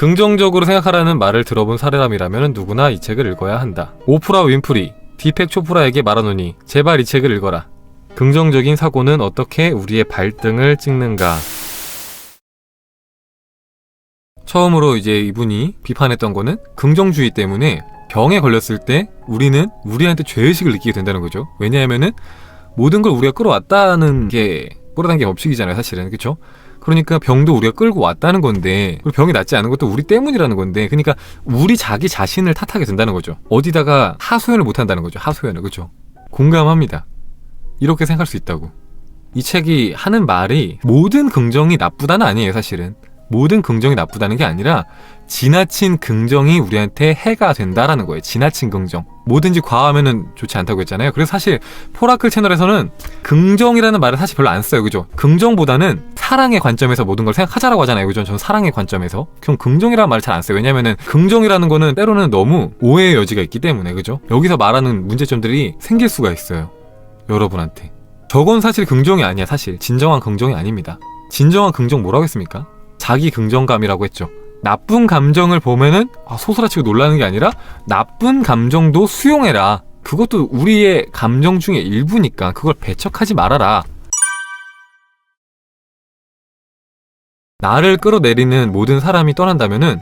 긍정적으로 생각하라는 말을 들어본 사람이라면 누구나 이 책을 읽어야 한다. 오프라 윈프리, 디펙 초프라에게 말하노니 제발 이 책을 읽어라. 긍정적인 사고는 어떻게 우리의 발등을 찍는가. 처음으로 이제 이분이 비판했던 거는 긍정주의 때문에 병에 걸렸을 때 우리는 우리한테 죄의식을 느끼게 된다는 거죠. 왜냐하면은 모든 걸 우리가 끌어왔다는 게 끌어당김 법칙이잖아요, 사실은. 그쵸? 그러니까 병도 우리가 끌고 왔다는 건데, 그리고 병이 낫지 않은 것도 우리 때문이라는 건데, 그러니까 우리 자기 자신을 탓하게 된다는 거죠. 어디다가 하소연을 못 한다는 거죠. 하소연을. 그쵸? 공감합니다. 이렇게 생각할 수 있다고. 이 책이 하는 말이 모든 긍정이 나쁘다는 아니에요, 사실은. 모든 긍정이 나쁘다는 게 아니라 지나친 긍정이 우리한테 해가 된다라는 거예요. 지나친 긍정. 뭐든지 과하면은 좋지 않다고 했잖아요. 그래서 사실 포라클 채널에서는 긍정이라는 말을 사실 별로 안 써요. 그죠? 긍정보다는 사랑의 관점에서 모든 걸 생각하자라고 하잖아요. 그죠? 전 사랑의 관점에서. 그럼 긍정이라는 말을 잘 안 써요. 왜냐면은 긍정이라는 거는 때로는 너무 오해의 여지가 있기 때문에. 그죠? 여기서 말하는 문제점들이 생길 수가 있어요. 여러분한테. 저건 사실 긍정이 아니야. 사실 진정한 긍정이 아닙니다. 진정한 긍정 뭐라고 했습니까? 자기 긍정감이라고 했죠. 나쁜 감정을 보면은 소스라치고 놀라는 게 아니라 나쁜 감정도 수용해라. 그것도 우리의 감정 중에 일부니까 그걸 배척하지 말아라. 나를 끌어내리는 모든 사람이 떠난다면은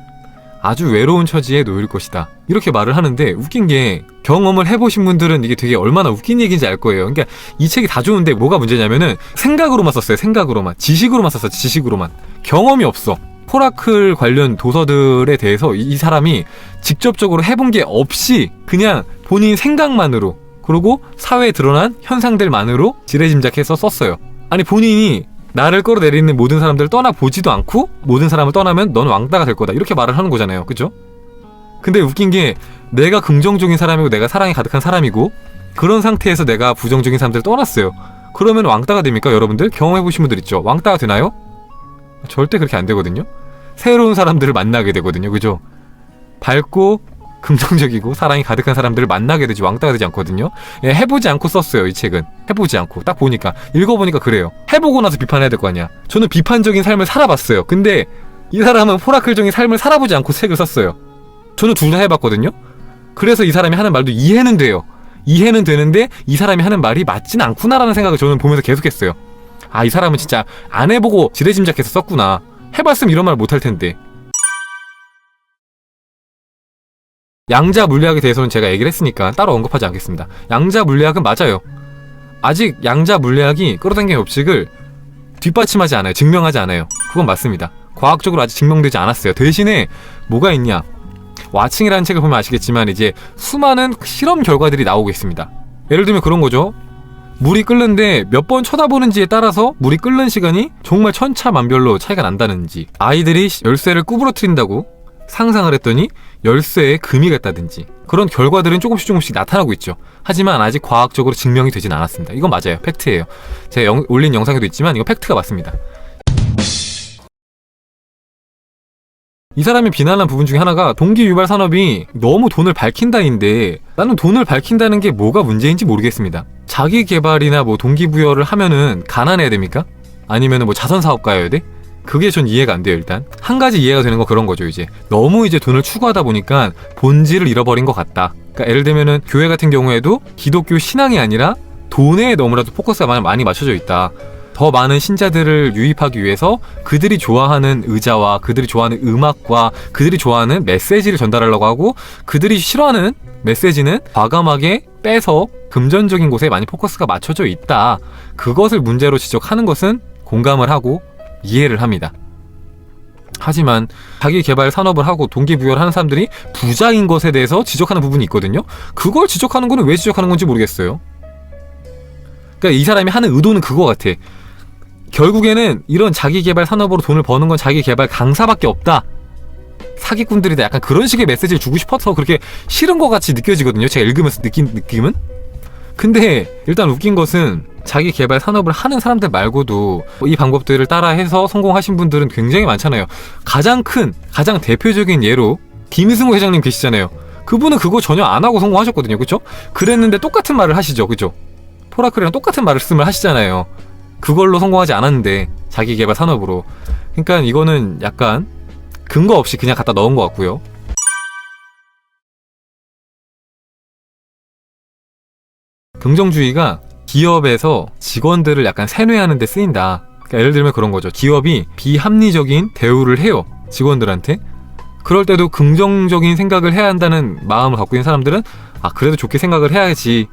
아주 외로운 처지에 놓일 것이다. 이렇게 말을 하는데 웃긴 게 경험을 해보신 분들은 이게 되게 얼마나 웃긴 얘기인지 알 거예요. 그러니까 이 책이 다 좋은데 뭐가 문제냐면은 생각으로만 썼어요. 생각으로만. 지식으로만 썼어요. 지식으로만. 경험이 없어. 포라클 관련 도서들에 대해서 이 사람이 직접적으로 해본 게 없이 그냥 본인 생각만으로 그리고 사회에 드러난 현상들만으로 지레짐작해서 썼어요. 아니 본인이 나를 끌어내리는 모든 사람들을 떠나보지도 않고 모든 사람을 떠나면 넌 왕따가 될 거다 이렇게 말을 하는 거잖아요. 그죠? 근데 웃긴 게 내가 긍정적인 사람이고 내가 사랑이 가득한 사람이고 그런 상태에서 내가 부정적인 사람들을 떠났어요. 그러면 왕따가 됩니까? 여러분들 경험해보신 분들 있죠? 왕따가 되나요? 절대 그렇게 안 되거든요. 새로운 사람들을 만나게 되거든요. 그죠? 밝고 긍정적이고 사랑이 가득한 사람들을 만나게 되지 왕따가 되지 않거든요. 예, 해보지 않고 썼어요. 이 책은 해보지 않고 딱 보니까 읽어보니까 그래요. 해보고 나서 비판해야 될 거 아니야. 저는 비판적인 삶을 살아봤어요. 근데 이 사람은 포라클적인 삶을 살아보지 않고 책을 썼어요. 저는 둘 다 해봤거든요. 그래서 이 사람이 하는 말도 이해는 돼요. 이해는 되는데 이 사람이 하는 말이 맞진 않구나라는 생각을 저는 보면서 계속했어요. 아, 이 사람은 진짜 안 해보고 지레짐작해서 썼구나. 해봤으면 이런 말 못할 텐데. 양자 물리학에 대해서는 제가 얘기를 했으니까 따로 언급하지 않겠습니다. 양자 물리학은 맞아요. 아직 양자 물리학이 끌어당김 법칙을 뒷받침하지 않아요. 증명하지 않아요. 그건 맞습니다. 과학적으로 아직 증명되지 않았어요. 대신에 뭐가 있냐? 와칭이라는 책을 보면 아시겠지만 이제 수많은 실험 결과들이 나오고 있습니다. 예를 들면 그런 거죠. 물이 끓는데 몇 번 쳐다보는지에 따라서 물이 끓는 시간이 정말 천차만별로 차이가 난다는지, 아이들이 열쇠를 구부러뜨린다고 상상을 했더니 열쇠에 금이 갔다든지, 그런 결과들은 조금씩 나타나고 있죠. 하지만 아직 과학적으로 증명이 되진 않았습니다. 이건 맞아요. 팩트예요. 제가 올린 영상에도 있지만 이건 팩트가 맞습니다. 이 사람이 비난한 부분 중에 하나가 동기유발 산업이 너무 돈을 밝힌다인데, 나는 돈을 밝힌다는 게 뭐가 문제인지 모르겠습니다. 자기 개발이나 뭐 동기부여를 하면은 가난해야 됩니까? 아니면은 뭐 자선사업가여야 돼? 그게 전 이해가 안 돼요. 일단 한 가지 이해가 되는 건 그런 거죠. 이제 너무 이제 돈을 추구하다 보니까 본질을 잃어버린 것 같다. 그러니까 예를 들면은 교회 같은 경우에도 기독교 신앙이 아니라 돈에 너무나도 포커스가 많이 맞춰져 있다. 더 많은 신자들을 유입하기 위해서 그들이 좋아하는 의자와 그들이 좋아하는 음악과 그들이 좋아하는 메시지를 전달하려고 하고, 그들이 싫어하는 메시지는 과감하게 빼서 금전적인 곳에 많이 포커스가 맞춰져 있다. 그것을 문제로 지적하는 것은 공감을 하고 이해를 합니다. 하지만 자기 개발 산업을 하고 동기부여를 하는 사람들이 부자인 것에 대해서 지적하는 부분이 있거든요. 그걸 지적하는 거는 왜 지적하는 건지 모르겠어요. 그러니까 이 사람이 하는 의도는 그거 같아. 결국에는 이런 자기 개발 산업으로 돈을 버는 건 자기 개발 강사밖에 없다. 사기꾼들이다. 약간 그런 식의 메시지를 주고 싶어서 그렇게 싫은 것 같이 느껴지거든요. 제가 읽으면서 느낀 느낌은. 근데 일단 웃긴 것은 자기 개발 산업을 하는 사람들 말고도 이 방법들을 따라해서 성공하신 분들은 굉장히 많잖아요. 가장 대표적인 예로 김승우 회장님 계시잖아요. 그분은 그거 전혀 안 하고 성공하셨거든요. 그쵸? 그랬는데 똑같은 말을 하시죠. 그쵸? 포라클이랑 똑같은 말씀을 하시잖아요. 그걸로 성공하지 않았는데 자기 개발 산업으로. 그러니까 이거는 약간 근거 없이 그냥 갖다 넣은 것 같고요. 긍정주의가 기업에서 직원들을 약간 세뇌하는 데 쓰인다. 그러니까 예를 들면 그런 거죠. 기업이 비합리적인 대우를 해요, 직원들한테. 그럴 때도 긍정적인 생각을 해야 한다는 마음을 갖고 있는 사람들은 그래도 좋게 생각을 해야지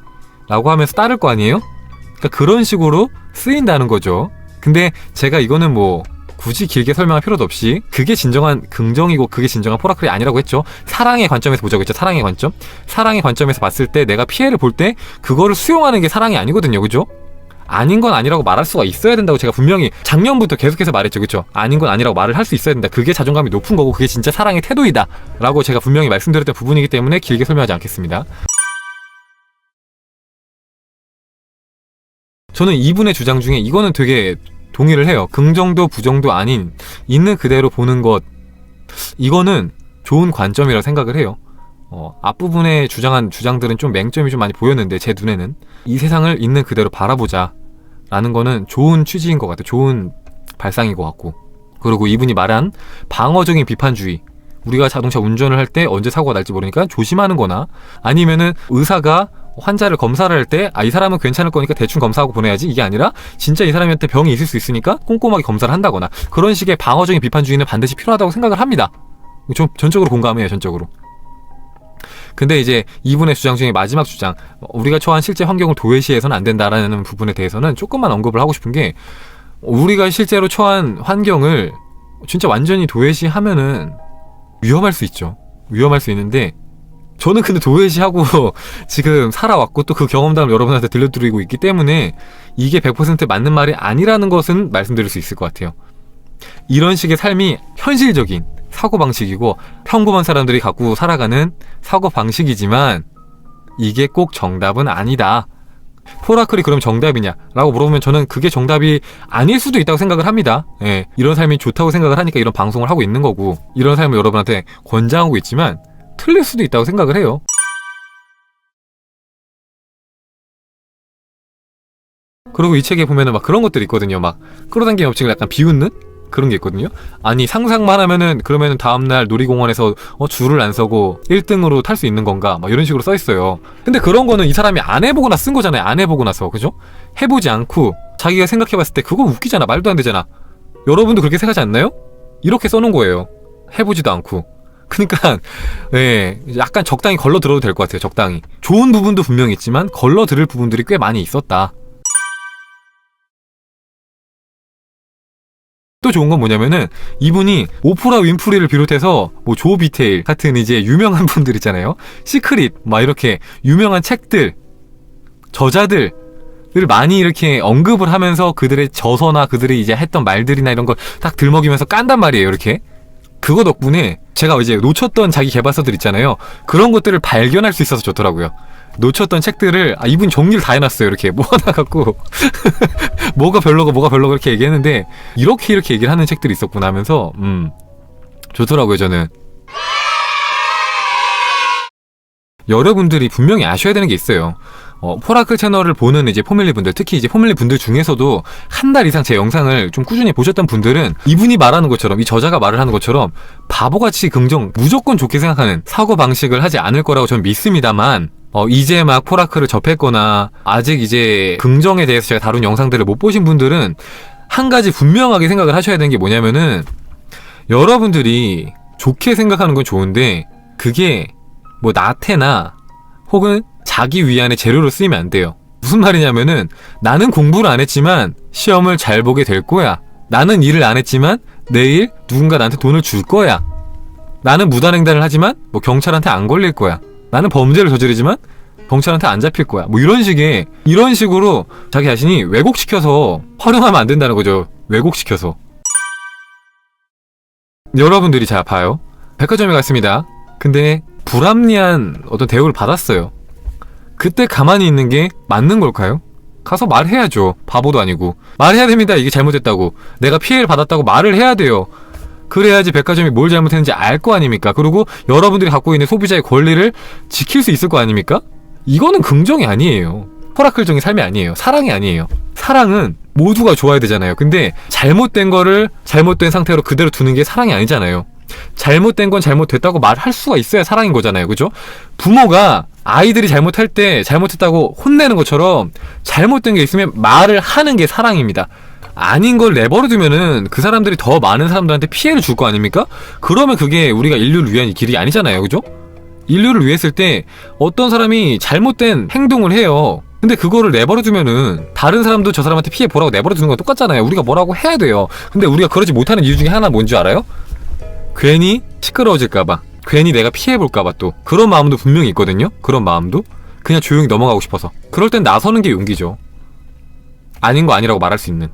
라고 하면서 따를 거 아니에요? 그러니까 그런 식으로 쓰인다는 거죠. 근데 제가 이거는 뭐 굳이 길게 설명할 필요도 없이 그게 진정한 긍정이고 그게 진정한 포라클이 아니라고 했죠. 사랑의 관점에서 보자고 했죠. 사랑의 관점. 사랑의 관점에서 봤을 때 내가 피해를 볼 때 그거를 수용하는 게 사랑이 아니거든요. 그죠? 아닌 건 아니라고 말할 수가 있어야 된다고 제가 분명히 작년부터 계속해서 말했죠. 그쵸? 아닌 건 아니라고 말을 할 수 있어야 된다. 그게 자존감이 높은 거고 그게 진짜 사랑의 태도이다 라고 제가 분명히 말씀드렸던 부분이기 때문에 길게 설명하지 않겠습니다. 저는 이분의 주장 중에 이거는 되게 동의를 해요. 긍정도 부정도 아닌 있는 그대로 보는 것, 이거는 좋은 관점이라고 생각을 해요. 앞부분에 주장한 주장들은 좀 맹점이 좀 많이 보였는데 제 눈에는 이 세상을 있는 그대로 바라보자 라는 거는 좋은 취지인 것 같아요. 좋은 발상인 것 같고. 그리고 이분이 말한 방어적인 비판주의, 우리가 자동차 운전을 할 때 언제 사고가 날지 모르니까 조심하는 거나, 아니면은 의사가 환자를 검사를 할 때 이 사람은 괜찮을 거니까 대충 검사하고 보내야지, 이게 아니라 진짜 이 사람한테 병이 있을 수 있으니까 꼼꼼하게 검사를 한다거나, 그런 식의 방어적인 비판주의는 반드시 필요하다고 생각을 합니다. 좀 전적으로 공감해요. 전적으로. 근데 이제 이분의 주장 중에 마지막 주장, 우리가 처한 실제 환경을 도외시해서는 안 된다라는 부분에 대해서는 조금만 언급을 하고 싶은 게, 우리가 실제로 처한 환경을 진짜 완전히 도외시하면은 위험할 수 있죠. 위험할 수 있는데, 저는 근데 도외시하고 지금 살아왔고 또 그 경험담을 여러분한테 들려드리고 있기 때문에 이게 100% 맞는 말이 아니라는 것은 말씀드릴 수 있을 것 같아요. 이런 식의 삶이 현실적인 사고방식이고 평범한 사람들이 갖고 살아가는 사고방식이지만 이게 꼭 정답은 아니다. 포라클이 그럼 정답이냐 라고 물어보면 저는 그게 정답이 아닐 수도 있다고 생각을 합니다. 예, 이런 삶이 좋다고 생각을 하니까 이런 방송을 하고 있는 거고, 이런 삶을 여러분한테 권장하고 있지만 틀릴 수도 있다고 생각을 해요. 그리고 이 책에 보면은 막 그런 것들이 있거든요. 막 끌어당기는 법칙을 약간 비웃는 그런 게 있거든요. 아니, 상상만 하면은 그러면은 다음날 놀이공원에서 줄을 안 서고 1등으로 탈 수 있는 건가, 막 이런 식으로 써 있어요. 근데 그런 거는 이 사람이 안 해보고 나서 쓴 거잖아요. 안 해보고 나서. 그죠? 해보지 않고 자기가 생각해봤을 때 그건 웃기잖아. 말도 안 되잖아. 여러분도 그렇게 생각하지 않나요? 이렇게 써놓은 거예요. 해보지도 않고. 그러니까 네, 약간 적당히 걸러 들어도 될 것 같아요. 적당히. 좋은 부분도 분명히 있지만 걸러 들을 부분들이 꽤 많이 있었다. 또 좋은 건 뭐냐면은 이분이 오프라 윈프리를 비롯해서 뭐 조 비테일 같은 이제 유명한 분들 있잖아요. 시크릿 막 이렇게 유명한 책들, 저자들을 많이 이렇게 언급을 하면서 그들의 저서나 그들이 이제 했던 말들이나 이런 걸 딱 들먹이면서 깐단 말이에요. 이렇게. 그거 덕분에 제가 이제 놓쳤던 자기 개발서들 있잖아요. 그런 것들을 발견할 수 있어서 좋더라고요. 놓쳤던 책들을 이분 정리를 다 해놨어요. 이렇게 모아놔 갖고 뭐가 별로고 뭐가 별로고 이렇게 얘기했는데 이렇게 얘기를 하는 책들이 있었구나 하면서 좋더라고요. 저는. 여러분들이 분명히 아셔야 되는 게 있어요. 포라클 채널을 보는 이제 포밀리 분들, 특히 이제 포밀리 분들 중에서도 한 달 이상 제 영상을 좀 꾸준히 보셨던 분들은 이분이 말하는 것처럼, 이 저자가 말을 하는 것처럼 바보같이 긍정, 무조건 좋게 생각하는 사고방식을 하지 않을 거라고 저는 믿습니다만, 이제 막 포라클을 접했거나 아직 이제 긍정에 대해서 제가 다룬 영상들을 못 보신 분들은 한 가지 분명하게 생각을 하셔야 되는 게 뭐냐면은, 여러분들이 좋게 생각하는 건 좋은데 그게 뭐 나태나 혹은 자기 위안의 재료로 쓰이면 안 돼요. 무슨 말이냐면은, 나는 공부를 안 했지만 시험을 잘 보게 될 거야. 나는 일을 안 했지만 내일 누군가 나한테 돈을 줄 거야. 나는 무단횡단을 하지만 뭐 경찰한테 안 걸릴 거야. 나는 범죄를 저지르지만 경찰한테 안 잡힐 거야. 뭐 이런 식으로 자기 자신이 왜곡시켜서 활용하면 안 된다는 거죠. 왜곡시켜서. 여러분들이 자 봐요. 백화점에 갔습니다. 근데 불합리한 어떤 대우를 받았어요. 그때 가만히 있는 게 맞는 걸까요? 가서 말해야죠. 바보도 아니고. 말해야 됩니다. 이게 잘못됐다고. 내가 피해를 받았다고 말을 해야 돼요. 그래야지 백화점이 뭘 잘못했는지 알 거 아닙니까? 그리고 여러분들이 갖고 있는 소비자의 권리를 지킬 수 있을 거 아닙니까? 이거는 긍정이 아니에요. 포라클적인 삶이 아니에요. 사랑이 아니에요. 사랑은 모두가 좋아야 되잖아요. 근데 잘못된 거를 잘못된 상태로 그대로 두는 게 사랑이 아니잖아요. 잘못된 건 잘못됐다고 말할 수가 있어야 사랑인 거잖아요. 그죠? 부모가 아이들이 잘못할 때 잘못했다고 혼내는 것처럼 잘못된 게 있으면 말을 하는 게 사랑입니다. 아닌 걸 내버려 두면은 그 사람들이 더 많은 사람들한테 피해를 줄 거 아닙니까? 그러면 그게 우리가 인류를 위한 길이 아니잖아요. 그죠? 인류를 위했을 때 어떤 사람이 잘못된 행동을 해요. 근데 그거를 내버려 두면은 다른 사람도 저 사람한테 피해 보라고 내버려 두는 건 똑같잖아요. 우리가 뭐라고 해야 돼요. 근데 우리가 그러지 못하는 이유 중에 하나 뭔지 알아요? 괜히 시끄러워질까봐, 괜히 내가 피해볼까봐, 또 그런 마음도 분명히 있거든요. 그런 마음도 그냥 조용히 넘어가고 싶어서. 그럴 땐 나서는 게 용기죠. 아닌 거 아니라고 말할 수 있는.